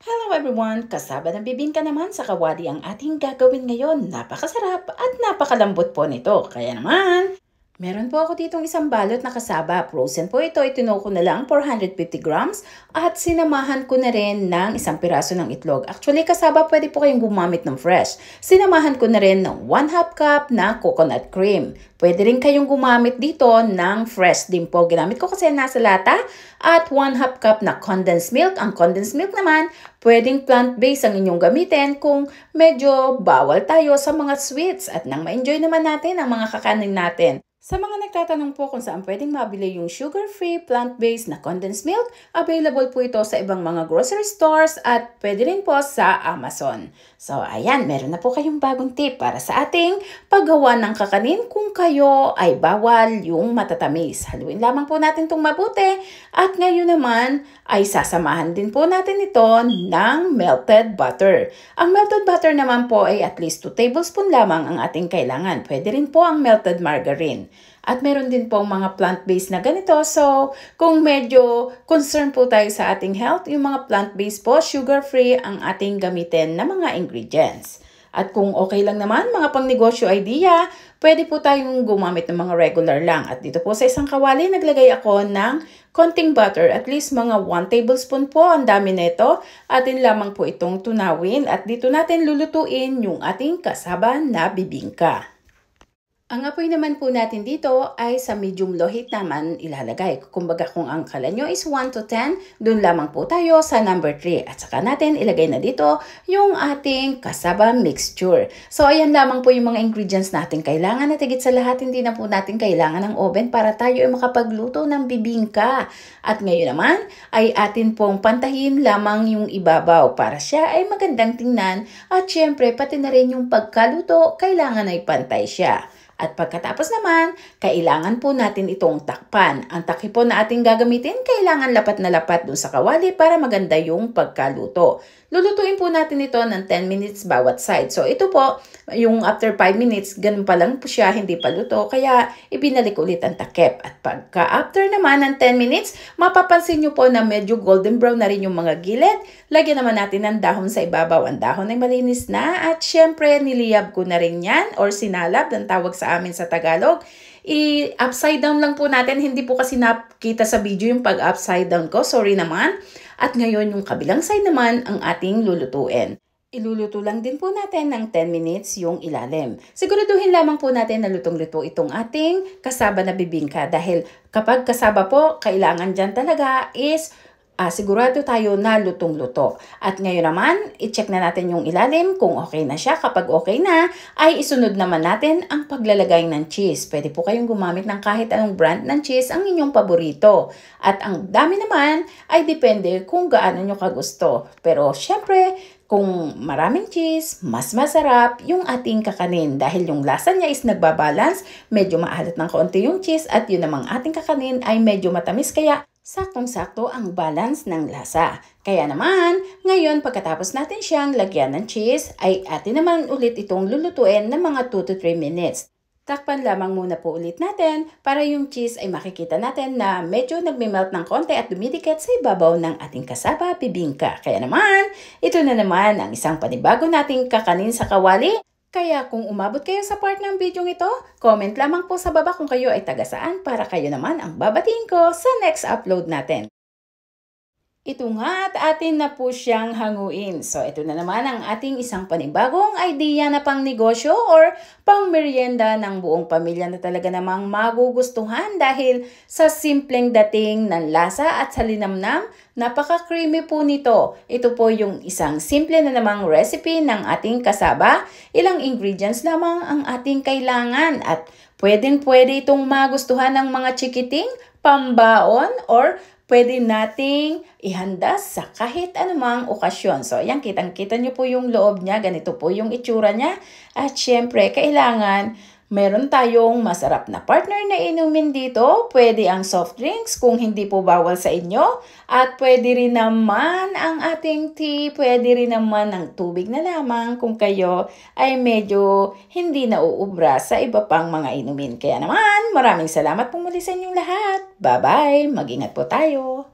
Hello everyone! Kasaba ng bibingka naman sa kawali ang ating gagawin ngayon. Napakasarap at napakalambot po nito. Kaya naman, meron po ako ditong isang balot na kasaba. Frozen po ito. Itinuo ko na lang 450 grams at sinamahan ko na rin ng isang piraso ng itlog. Actually, kasaba pwede po kayong gumamit ng fresh. Sinamahan ko na rin ng 1/2 cup na coconut cream. Pwede rin kayong gumamit dito ng fresh din po. Ginamit ko kasi nasa lata at 1/2 cup na condensed milk. Ang condensed milk naman, pwedeng plant-based ang inyong gamitin kung medyo bawal tayo sa mga sweets at nang ma-enjoy naman natin ang mga kakanin natin. Sa mga nagtatanong po kung saan pwedeng mabili yung sugar-free, plant-based na condensed milk, available po ito sa ibang mga grocery stores at pwede rin po sa Amazon. So ayan, meron na po kayong bagong tip para sa ating paggawa ng kakanin kung kayo ay bawal yung matatamis. Haluin lamang po natin itong mabuti at ngayon naman ay sasamahan din po natin ito ng melted butter. Ang melted butter naman po ay at least 2 tablespoon lamang ang ating kailangan. Pwede rin po ang melted margarine. At meron din pong mga plant-based na ganito. So, kung medyo concerned po tayo sa ating health, yung mga plant-based po, sugar-free ang ating gamitin na mga ingredients. At kung okay lang naman, mga pangnegosyo idea, pwede po tayong gumamit ng mga regular lang. At dito po sa isang kawali, naglagay ako ng konting butter. At least mga 1 tablespoon po, ang dami nito. Atin lamang po itong tunawin. At dito natin lulutuin yung ating kasaba na bibingka. Ang apoy naman po natin dito ay sa medium low heat naman ilalagay. Kumbaga kung ang kala nyo is 1 to 10, dun lamang po tayo sa number 3. At saka natin ilagay na dito yung ating kasaba mixture. So ayan lamang po yung mga ingredients natin kailangan. At higit sa lahat, hindi na po natin kailangan ng oven para tayo ay makapagluto ng bibingka. At ngayon naman ay atin pong pantahin lamang yung ibabaw para siya ay magandang tingnan. At syempre pati na rin yung pagkaluto, kailangan ay pantay siya. At pagkatapos naman, kailangan po natin itong takpan. Ang takip po na ating gagamitin, kailangan lapat na lapat dun sa kawali para maganda yung pagkaluto. Lulutuin po natin ito ng 10 minutes bawat side. So ito po, yung after 5 minutes, ganun pa lang po siya, hindi pa luto. Kaya ibinalik ulit ang takip. At pagka after naman ng 10 minutes, mapapansin nyo po na medyo golden brown na rin yung mga gilid. Lagyan naman natin ng dahon sa ibabaw. Ang dahon ay malinis na. At syempre, niliyab ko na rin yan or sinalab, ang tawag sa amin sa Tagalog. I-upside down lang po natin. Hindi po kasi nakita sa video yung pag-upside down ko. Sorry naman. At ngayon yung kabilang side naman ang ating lulutuin. Iluluto lang din po natin ng 10 minutes yung ilalim. Siguraduhin lamang po natin na lutong-luto itong ating kasaba na bibingka. Dahil kapag kasaba po, kailangan dyan talaga is sigurado tayo na lutong-luto. At ngayon naman, i-check na natin yung ilalim kung okay na siya. Kapag okay na, ay isunod naman natin ang paglalagay ng cheese. Pwede po kayong gumamit ng kahit anong brand ng cheese ang inyong paborito. At ang dami naman ay depende kung gaano nyo kagusto. Pero syempre, kung maraming cheese, mas masarap yung ating kakanin dahil yung lasa niya is nagbabalance, medyo maalat ng kaunti yung cheese at yun namang ating kakanin ay medyo matamis kaya saktong-sakto ang balance ng lasa. Kaya naman, ngayon pagkatapos natin siyang lagyan ng cheese, ay atin naman ulit itong lulutuin ng mga 2 to 3 minutes. Takpan lamang muna po ulit natin para yung cheese ay makikita natin na medyo nagme-melt ng konti at dumidikit sa ibabaw ng ating kasaba bibingka. Kaya naman, ito na naman ang isang panibago nating kakanin sa kawali. Kaya kung umabot kayo sa part ng video ito, comment lamang po sa baba kung kayo ay taga saan para kayo naman ang babatiin ko sa next upload natin. Ito nga at atin na po siyang hanguin. So ito na naman ang ating isang panibagong idea na pang negosyo or pang merienda ng buong pamilya na talaga namang magugustuhan dahil sa simpleng dating ng lasa at sa linamnam, napaka-creamy po nito. Ito po yung isang simple na namang recipe ng ating kasaba. Ilang ingredients lamang ang ating kailangan at pwedeng-pwede itong magustuhan ng mga chikiting, pambaon or pwede nating ihanda sa kahit anumang okasyon. So, ayan, kitang-kita nyo po yung loob niya. Ganito po yung itsura niya. At syempre, kailangan meron tayong masarap na partner na inumin dito. Pwede ang soft drinks kung hindi po bawal sa inyo. At pwede rin naman ang ating tea. Pwede rin naman ang tubig na lamang kung kayo ay medyo hindi nauubra sa iba pang mga inumin. Kaya naman, maraming salamat po muli sa inyong lahat. Bye-bye! Mag-ingat po tayo!